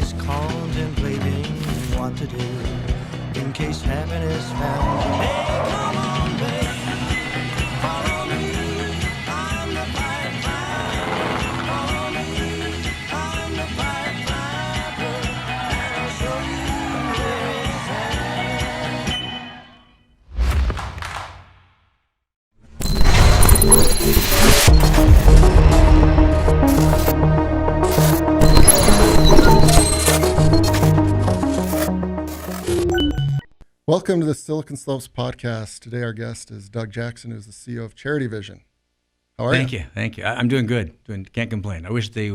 he's contemplating what to do in case happiness found you. Hey, come on, babe, follow me. I'm the Pied Piper. Follow me. I'm the Pied Piper, and I'll show you where it's at. Welcome to the Silicon Slopes podcast. Today our guest is Doug Jackson, who's the CEO of Charity Vision. How are you? Thank you. I'm doing good. Can't complain. I wish the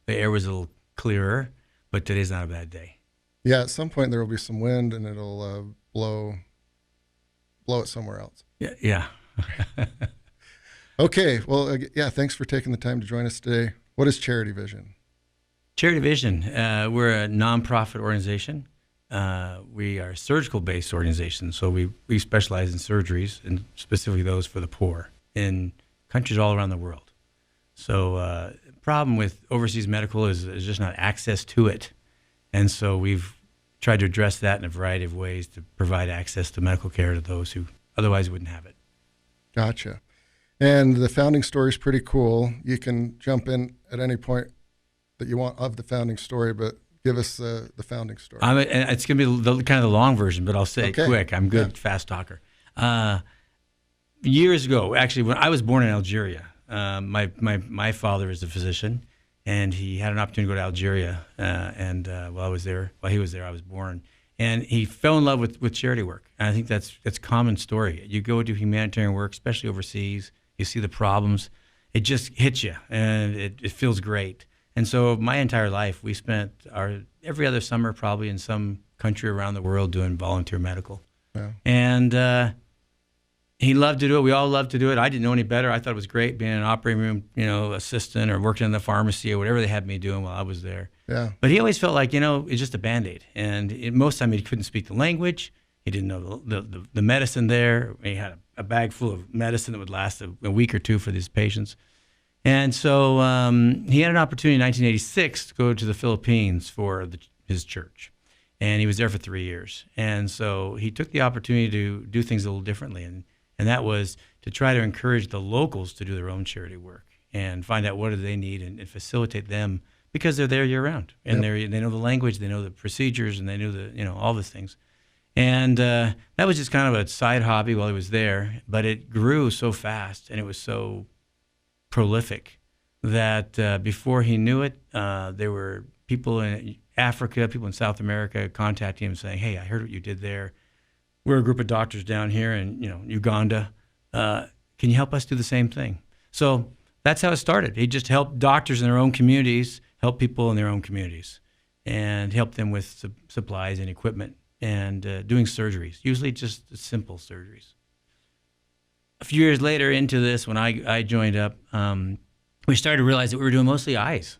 air was a little clearer, but today's not a bad day. Yeah, at some point there will be some wind and it'll blow it somewhere else. Yeah. Okay, well, thanks for taking the time to join us today. What is Charity Vision? Charity Vision, we're a nonprofit organization. We are a surgical-based organization, so we specialize in surgeries, and specifically those for the poor in countries all around the world. So the problem with overseas medical is just not access to it. And so we've tried to address that in a variety of ways to provide access to medical care to those who otherwise wouldn't have it. Gotcha. And the founding story is pretty cool. You can jump in at any point that you want of the founding story, but give us the founding story. It's going to be kind of the long version, but I'll say it quick. I'm good, fast talker. Years ago, actually, when I was born in Algeria, my father is a physician, and he had an opportunity to go to Algeria. While he was there, I was born. And he fell in love with charity work. And I think that's a common story. You go do humanitarian work, especially overseas, you see the problems, it just hits you, and it feels great. And so my entire life, we spent every other summer probably in some country around the world doing volunteer medical. Yeah. And he loved to do it. We all loved to do it. I didn't know any better. I thought it was great being an operating room, assistant or working in the pharmacy or whatever they had me doing while I was there. Yeah. But he always felt like, it's just a Band-Aid. And most of the time he couldn't speak the language. He didn't know the medicine there. He had a bag full of medicine that would last a week or two for these patients. And so he had an opportunity in 1986 to go to the Philippines for his church. And he was there for 3 years. And so he took the opportunity to do things a little differently. And that was to try to encourage the locals to do their own charity work and find out what do they need and facilitate them, because they're there year-round. And they know the language, they know the procedures, and they knew all these things. And that was just kind of a side hobby while he was there. But it grew so fast, and it was so prolific that before he knew it, there were people in Africa, people in South America contacting him saying, "Hey, I heard what you did there. We're a group of doctors down here in Uganda. Can you help us do the same thing?" So that's how it started. He just helped doctors in their own communities, help people in their own communities, and help them with supplies and equipment and doing surgeries, usually just simple surgeries. A few years later into this, when I joined up, we started to realize that we were doing mostly eyes.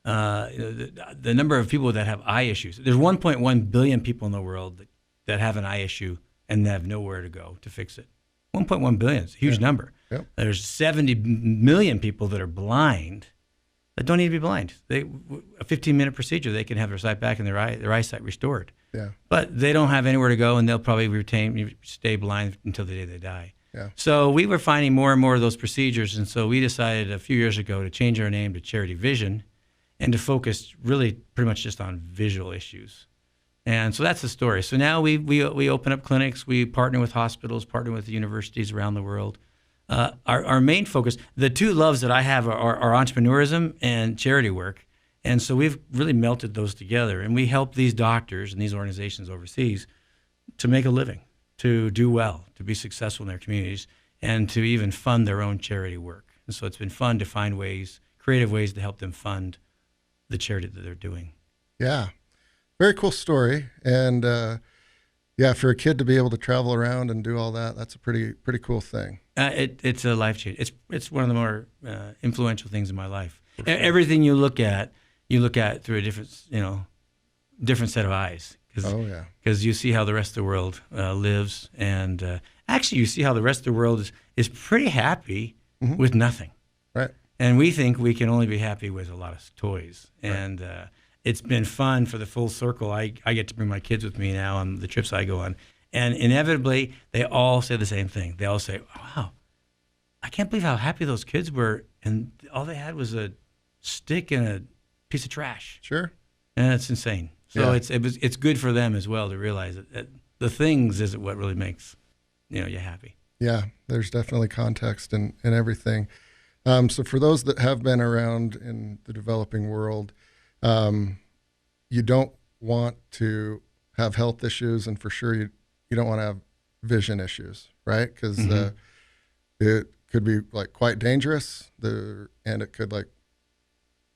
The number of people that have eye issues. There's 1.1 billion people in the world that have an eye issue and have nowhere to go to fix it. 1.1 billion is a huge number. Yep. There's 70 million people that are blind that don't need to be blind. A 15-minute procedure, they can have their sight back and their eyesight restored. Yeah. But they don't have anywhere to go, and they'll probably stay blind until the day they die. Yeah. So we were finding more and more of those procedures, and so we decided a few years ago to change our name to Charity Vision and to focus really pretty much just on visual issues. And so that's the story. So now we open up clinics, we partner with hospitals, partner with universities around the world. Our main focus, the two loves that I have are entrepreneurism and charity work. And so we've really melted those together, and we help these doctors and these organizations overseas to make a living, to do well, to be successful in their communities, and to even fund their own charity work. And so it's been fun to find creative ways to help them fund the charity that they're doing. Yeah. Very cool story. And for a kid to be able to travel around and do all that, that's a pretty cool thing. It's a life change. It's one of the more influential things in my life. Sure. Everything you look at through a different set of eyes. Because you see how the rest of the world lives, and actually you see how the rest of the world is pretty happy with nothing. Right. And we think we can only be happy with a lot of toys. And it's been fun for the full circle. I get to bring my kids with me now on the trips I go on. And inevitably, they all say the same thing. They all say, wow, I can't believe how happy those kids were. And all they had was a stick and a piece of trash. Sure. And it's insane. So Yeah. it's good for them as well to realize that the things isn't what really makes you happy. Yeah, there's definitely context in everything. So for those that have been around in the developing world, you don't want to have health issues, and for sure you don't want to have vision issues, right? Because it could be like quite dangerous, and it could like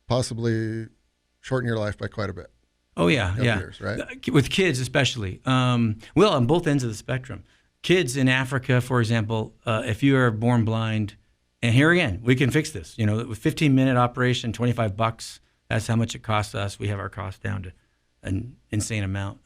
possibly shorten your life by quite a bit. Oh yeah, yeah. Years, right? With kids especially. Well, on both ends of the spectrum. Kids in Africa, for example, if you are born blind, and here again, we can fix this. With 15-minute operation, $25. That's how much it costs us. We have our costs down to an insane amount.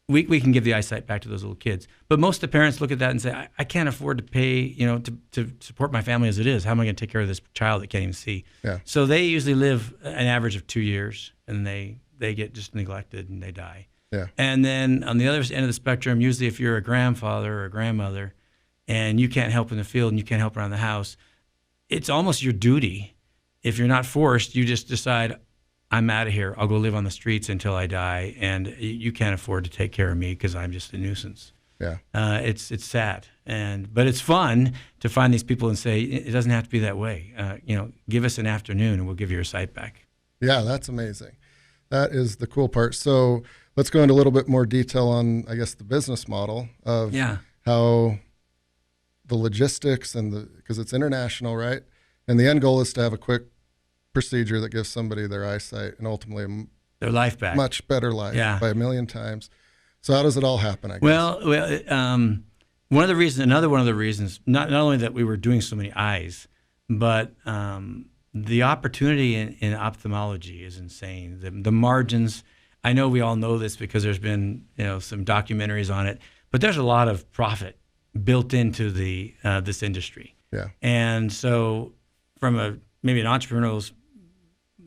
We can give the eyesight back to those little kids. But most of the parents look at that and say, I can't afford to pay, to support my family as it is. How am I going to take care of this child that can't even see? Yeah. So they usually live an average of 2 years, and they get just neglected and they die. Yeah. And then on the other end of the spectrum, usually if you're a grandfather or a grandmother and you can't help in the field and you can't help around the house, it's almost your duty. If you're not forced, you just decide, I'm out of here. I'll go live on the streets until I die, and you can't afford to take care of me because I'm just a nuisance. Yeah. It's sad, but it's fun to find these people and say, it doesn't have to be that way. Give us an afternoon and we'll give you your sight back. Yeah, that's amazing. That is the cool part. So let's go into a little bit more detail on, I guess, the business model of how the logistics because it's international, right? And the end goal is to have a quick procedure that gives somebody their eyesight and ultimately their life back. Much better life by a million times. So how does it all happen, I guess? Well, another one of the reasons, not only that we were doing so many eyes, but the opportunity in ophthalmology is insane. The margins, I know we all know this because there's been some documentaries on it, but there's a lot of profit built into this industry. Yeah. And so from maybe an entrepreneurial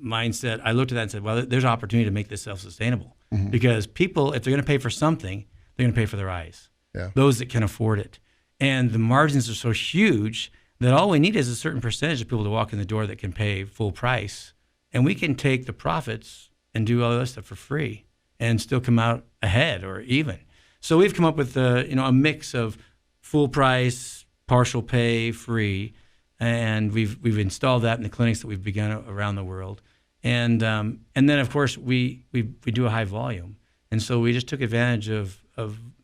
mindset, I looked at that and said, well, there's opportunity to make this self-sustainable because people, if they're going to pay for something, they're going to pay for their eyes. Yeah. Those that can afford it. And the margins are so huge that all we need is a certain percentage of people to walk in the door that can pay full price. And we can take the profits and do all this stuff for free and still come out ahead or even. So we've come up with a mix of full price, partial pay, free, and we've installed that in the clinics that we've begun around the world. And then of course we do a high volume. And so we just took advantage of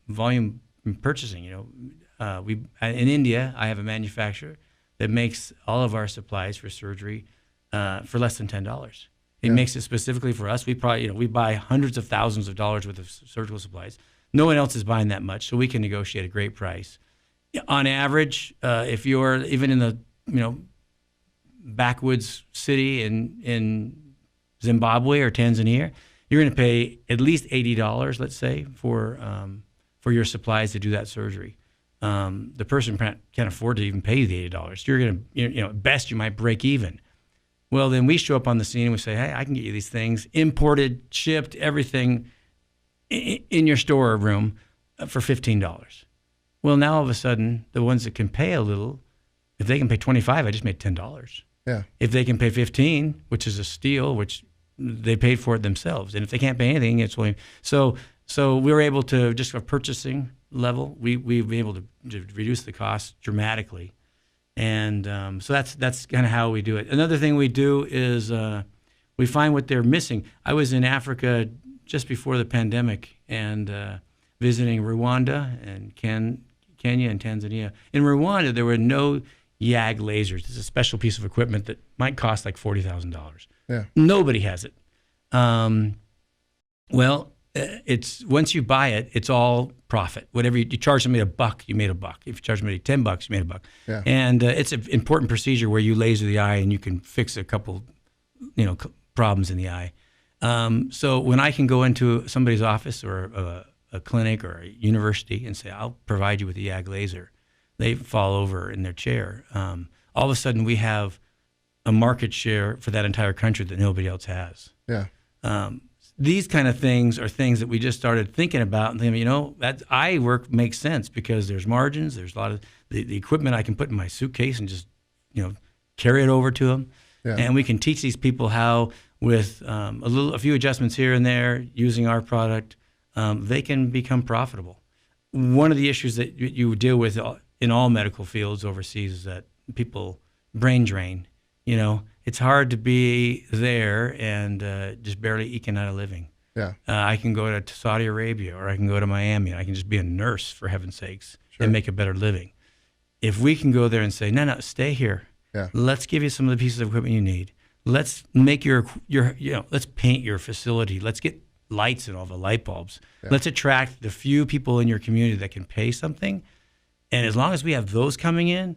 volume purchasing. In India, I have a manufacturer that makes all of our supplies for surgery for less than $10. It makes it specifically for us. We probably, we buy hundreds of thousands of dollars worth of surgical supplies. No one else is buying that much, so we can negotiate a great price. On average, if you're even in the backwoods city in Zimbabwe or Tanzania, you're going to pay at least $80, let's say, for your supplies to do that surgery. The person can't afford to even pay you the $80. You're going to, at best, you might break even. Well, then we show up on the scene and we say, hey, I can get you these things imported, shipped, everything in your storeroom for $15. Well, now all of a sudden, the ones that can pay a little, if they can pay $25, I just made $10. Yeah. If they can pay $15, which is a steal, which they paid for it themselves, and if they can't pay anything, it's only so we were able to just a purchasing level. We've been able to reduce the cost dramatically, and so that's kind of how we do it. Another thing we do is we find what they're missing. I was in Africa just before the pandemic and visiting Rwanda and Kenya and Tanzania. In Rwanda, there were no YAG lasers. It's a special piece of equipment that might cost like $40,000. Yeah. Nobody has it. It's once you buy it, it's all profit. Whatever you charge somebody $1, you made $1. If you charge somebody $10, you made $1. Yeah. And it's an important procedure where you laser the eye and you can fix a couple, problems in the eye. So when I can go into somebody's office or a clinic or a university and say, I'll provide you with a YAG laser, they fall over in their chair. All of a sudden we have a market share for that entire country that nobody else has. Yeah. These kind of things are things that we just started thinking about and thinking, that eye work makes sense because there's margins. There's a lot of the equipment I can put in my suitcase and just, carry it over to them. Yeah. And we can teach these people how, with a few adjustments here and there, using our product, they can become profitable. One of the issues that you deal with in all medical fields overseas is that people brain drain. It's hard to be there and just barely eking out a living. Yeah. I can go to Saudi Arabia or I can go to Miami. I can just be a nurse, for heaven's sakes, Sure. and make a better living. If we can go there and say, no, stay here. Yeah. Let's give you some of the pieces of equipment you need. Let's make let's paint your facility. Let's get lights and all the light bulbs. Yeah. Let's attract the few people in your community that can pay something. And as long as we have those coming in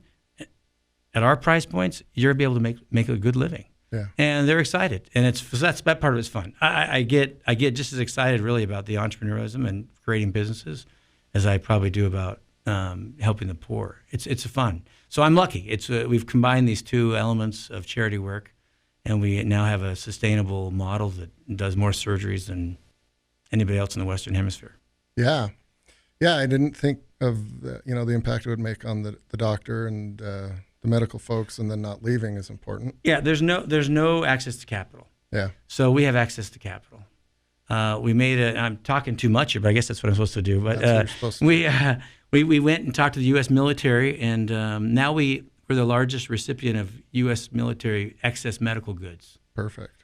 at our price points, you're be able to make a good living. Yeah. And they're excited. And that part of it's fun. I get just as excited really about the entrepreneurism and creating businesses as I probably do about helping the poor. It's fun. So I'm lucky. We've combined these two elements of charity work, and we now have a sustainable model that does more surgeries than anybody else in the Western Hemisphere. Yeah. Yeah, I didn't think of the impact it would make on the doctor and the medical folks, and then not leaving is important. Yeah, there's no access to capital. Yeah. So we have access to capital. I'm talking too much here, but I guess that's what I'm supposed to do. But That's what you're supposed to we went and talked to the U.S. military, and now we're the largest recipient of U.S. military excess medical goods. Perfect.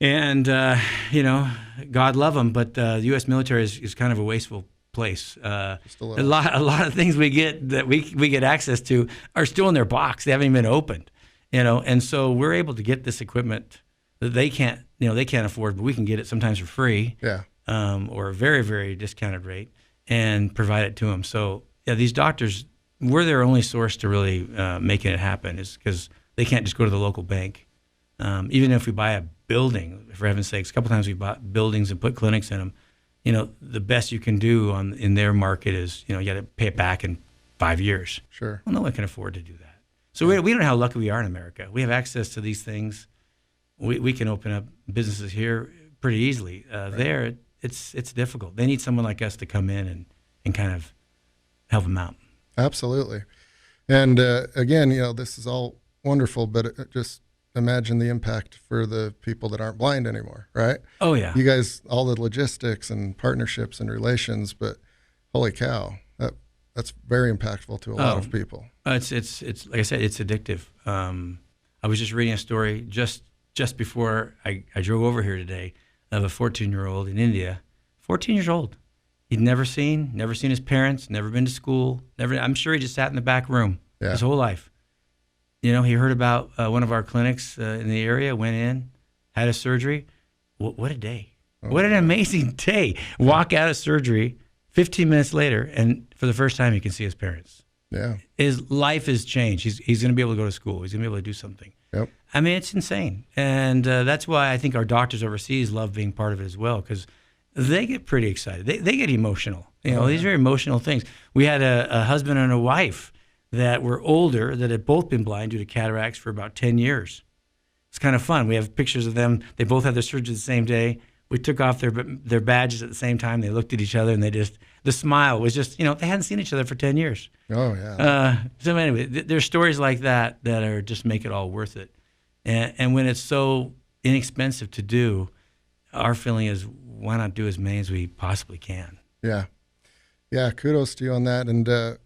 And God love them, but the U.S. military is kind of a wasteful place. Just a A little. lot of things we get that we get access to are still in their box. They haven't even been opened, and so we're able to get this equipment that they can't afford, but we can get it sometimes for free, Yeah. or a very, very discounted rate, and provide it to them. So yeah, these doctors, we're their only source to really making it happen, is because they can't just go to the local bank. Even if we buy a building, for heaven's sakes, a couple times we bought buildings and put clinics in them. The best you can do in their market is, you got to pay it back in 5 years. Sure. Well, no one can afford to do that. So we don't know how lucky we are in America. We have access to these things. We can open up businesses here pretty easily. There, it's difficult. They need someone like us to come in and kind of help them out. Absolutely. And again, this is all wonderful, but just imagine the impact for the people that aren't blind anymore, right? Oh, yeah. You guys, all the logistics and partnerships and relations, but holy cow, that's very impactful to a lot of people. It's like I said, it's addictive. I was just reading a story just before I drove over here today of a 14-year-old in India, 14 years old. He'd never seen his parents, never been to school, I'm sure he just sat in the back room his whole life. He heard about one of our clinics in the area, went in, had a surgery. What a day. What an amazing day. Walk out of surgery 15 minutes later, and for the first time, he can see his parents. Yeah. His life has changed. He's going to be able to go to school. He's going to be able to do something. Yep. I mean, it's insane. And that's why I think our doctors overseas love being part of it as well, because they get pretty excited. They get emotional. These are emotional things. We had a husband and a wife that were older that had both been blind due to cataracts for about 10 years. It's kind of fun. We have pictures of them. They both had their surgery the same day. We took off their badges at the same time. They looked at each other, and the smile was just, they hadn't seen each other for 10 years. Oh, yeah. So anyway, there's stories like that are just make it all worth it. And when it's so inexpensive to do, our feeling is, why not do as many as we possibly can? Yeah. Yeah, kudos to you on that. And,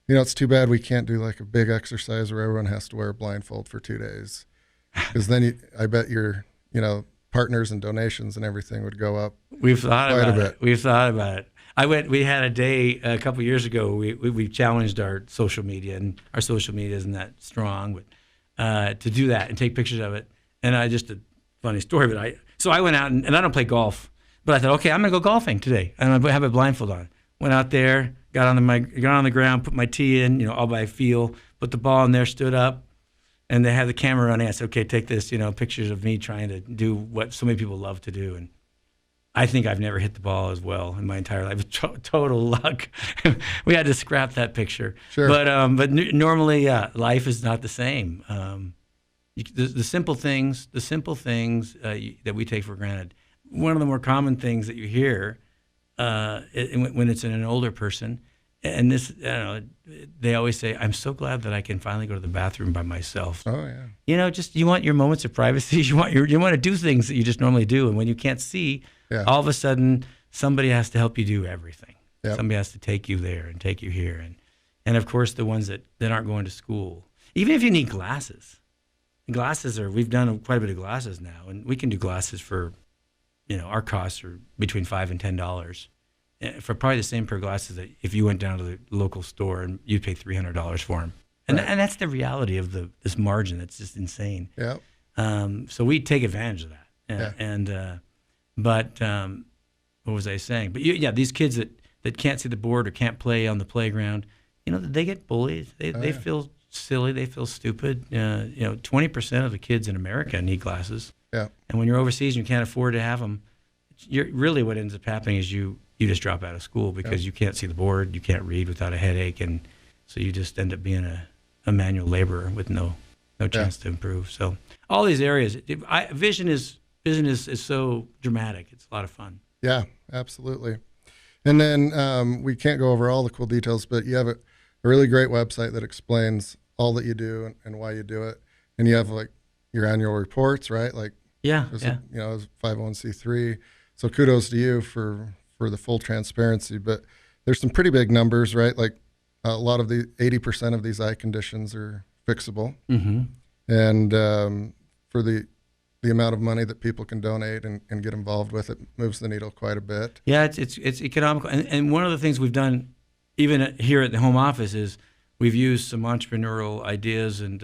it's too bad we can't do like a big exercise where everyone has to wear a blindfold for 2 days. Because then I bet your, partners and donations and everything would go up. We've thought quite about a bit. it. We've thought about it. We had a day a couple of years ago. We challenged our social media, and our social media isn't that strong, but to do that and take pictures of it. And just a funny story, but I went out and I don't play golf, but I thought, okay, I'm gonna go golfing today, and I'm gonna have a blindfold on. Went out there, got on the ground, put my tee in, all by feel, put the ball in there, stood up, and they had the camera running. I said, okay, take this, pictures of me trying to do what so many people love to do. And I think I've never hit the ball as well in my entire life. Total luck. We had to scrap that picture. Sure. But normally, life is not the same. The simple things, that we take for granted. One of the more common things that you hear when it's in an older person, and this, I don't know, they always say, "I'm so glad that I can finally go to the bathroom by myself." Oh yeah. Just you want your moments of privacy. You want to do things that you just normally do, and when you can't see, all of a sudden somebody has to help you do everything. Yep. Somebody has to take you there and take you here, and of course the ones that aren't going to school. Even if you need glasses, we've done quite a bit of glasses now, and we can do glasses for, our costs are between $5 and $10 for probably the same pair of glasses that if you went down to the local store and you'd pay $300 for them. And Right. and that's the reality of this margin. That's just insane. Yeah. So we take advantage of that. But what was I saying? But these kids that can't see the board or can't play on the playground, they get bullied. They feel silly. They feel stupid. 20% of the kids in America need glasses. Yeah. And when you're overseas and you can't afford to have them, really what ends up happening is you just drop out of school because you can't see the board, you can't read without a headache, and so you just end up being a manual laborer with no chance to improve. So all these areas, vision is so dramatic. It's a lot of fun. Yeah, absolutely. And then we can't go over all the cool details, but you have a really great website that explains all that you do and why you do it. And you have like your annual reports, right? Like as a 501c3. So kudos to you for the full transparency. But there's some pretty big numbers, right? Like a lot of the 80% of these eye conditions are fixable. Mm-hmm. And for the amount of money that people can donate and get involved with, it moves the needle quite a bit. Yeah, it's economical. And one of the things we've done, even here at the home office, is we've used some entrepreneurial ideas, and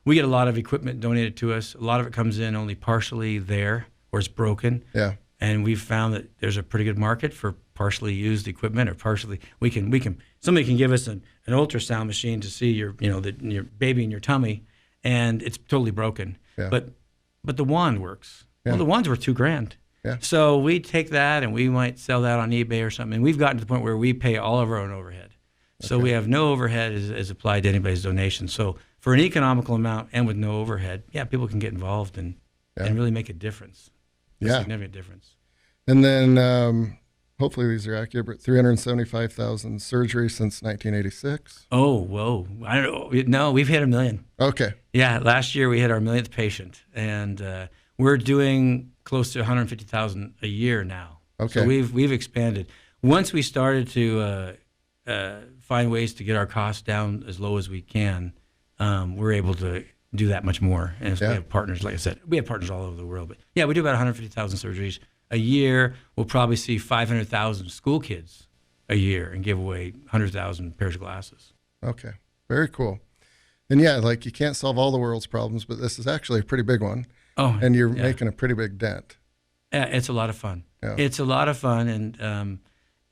we get a lot of equipment donated to us. A lot of it comes in only partially there, or it's broken. Yeah. And we've found that there's a pretty good market for partially used equipment, or somebody can give us an ultrasound machine to see your baby in your tummy, and it's totally broken. Yeah. But the wand works. Yeah. Well, the wand's worth $2,000. Yeah. So we take that and we might sell that on eBay or something. And we've gotten to the point where we pay all of our own overhead. So we have no overhead as applied to anybody's donation. So for an economical amount and with no overhead, people can get involved and really make a difference. A significant difference. And then hopefully these are accurate, but 375,000 surgeries since 1986. Oh, whoa. I don't know. No, we've hit 1 million. Okay. Yeah, last year we hit our 1,000th patient, and we're doing close to 150,000 a year now. Okay. So we've expanded. Once we started to find ways to get our costs down as low as we can, we're able to do that much more. And so we have partners, like I said, we have partners all over the world. But we do about 150,000 surgeries a year. We'll probably see 500,000 school kids a year and give away 100,000 pairs of glasses. Okay. Very cool. And like you can't solve all the world's problems, but this is actually a pretty big one. Oh, and you're making a pretty big dent. Yeah, it's a lot of fun. Yeah. It's a lot of fun, and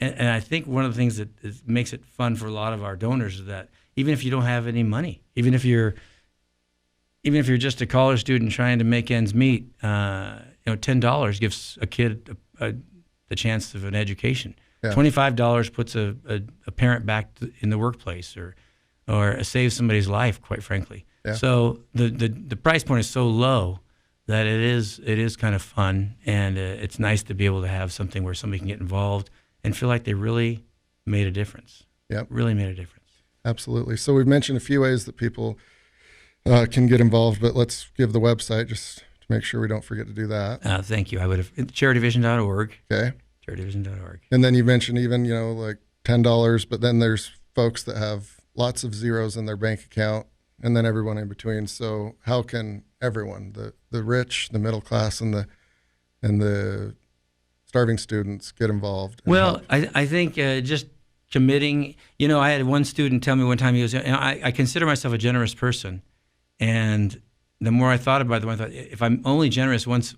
I think one of the things that makes it fun for a lot of our donors is that even if you don't have any money, even if you're just a college student trying to make ends meet, $10 gives a kid the chance of an education. Yeah. $25 puts a parent back in the workplace, or saves somebody's life, quite frankly. Yeah. So the price point is so low that it is kind of fun, and it's nice to be able to have something where somebody can get involved and feel like they really made a difference. Yep. Really made a difference. Absolutely. So we've mentioned a few ways that people can get involved, but let's give the website just to make sure we don't forget to do that. Thank you. I would have charityvision.org. Okay. Charityvision.org. And then you mentioned even, like $10, but then there's folks that have lots of zeros in their bank account, and then everyone in between. So how can everyone, the rich, the middle class, and the starving students get involved? Well, I think just committing. I had one student tell me one time, he goes, I consider myself a generous person, and the more I thought about it, the more I thought, if I'm only generous once,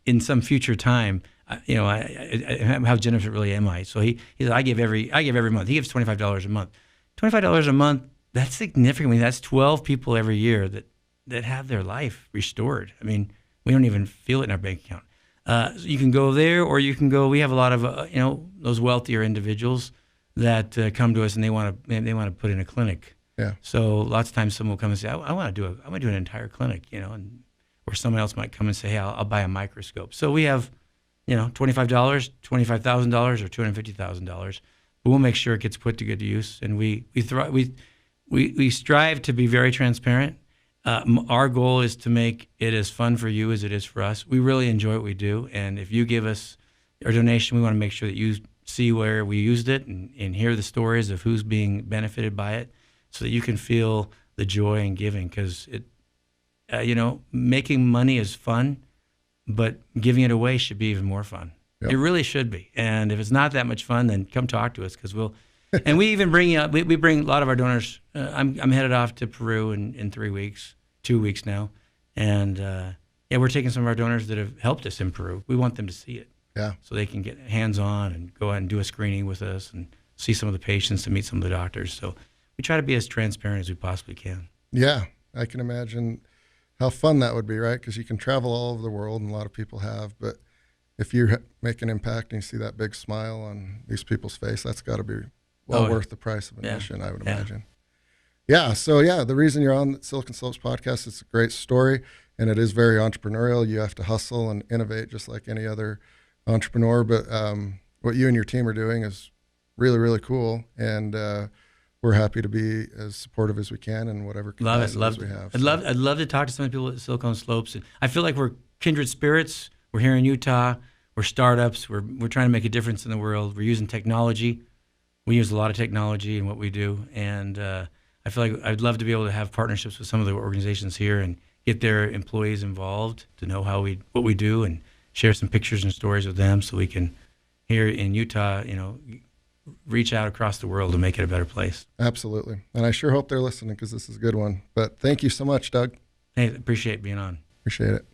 in some future time, how generous really am I? So he said, I give every month. He gives $25 a month. $25 a month, that's significant. I mean, that's 12 people every year that have their life restored. I mean, we don't even feel it in our bank account. So you can go there, or you can go. We have a lot of those wealthier individuals that come to us, and they want to put in a clinic. Yeah. So lots of times someone will come and say, I want to do an entire clinic, and or someone else might come and say, hey, I'll buy a microscope. So we have, $25, $25,000 or $250,000, but we'll make sure it gets put to good use. And we strive to be very transparent. Our goal is to make it as fun for you as it is for us. We really enjoy what we do, and if you give us our donation, we want to make sure that you see where we used it and hear the stories of who's being benefited by it, so that you can feel the joy in giving. Because making money is fun, but giving it away should be even more fun. Yep. It really should be. And if it's not that much fun, then come talk to us, because we'll. And we even bring we bring a lot of our donors. I'm headed off to Peru in 3 weeks, 2 weeks now, and we're taking some of our donors that have helped us in Peru. We want them to see it, so they can get hands-on and go out and do a screening with us and see some of the patients and meet some of the doctors. So we try to be as transparent as we possibly can. Yeah, I can imagine how fun that would be, right? Because you can travel all over the world, and a lot of people have, but if you make an impact and you see that big smile on these people's face, that's got to be worth the price of admission, I would imagine. Yeah. So the reason you're on the Silicon Slopes podcast, it's a great story, and it is very entrepreneurial. You have to hustle and innovate just like any other entrepreneur. But what you and your team are doing is really, really cool. And we're happy to be as supportive as we can in whatever capacities we have. I'd love to talk to some of the people at Silicon Slopes. I feel like we're kindred spirits. We're here in Utah. We're startups. We're trying to make a difference in the world. We're using technology. We use a lot of technology in what we do, and I feel like I'd love to be able to have partnerships with some of the organizations here and get their employees involved to know what we do, and share some pictures and stories with them, so we can here in Utah, reach out across the world and make it a better place. Absolutely, and I sure hope they're listening, because this is a good one. But thank you so much, Doug. Hey, appreciate being on. Appreciate it.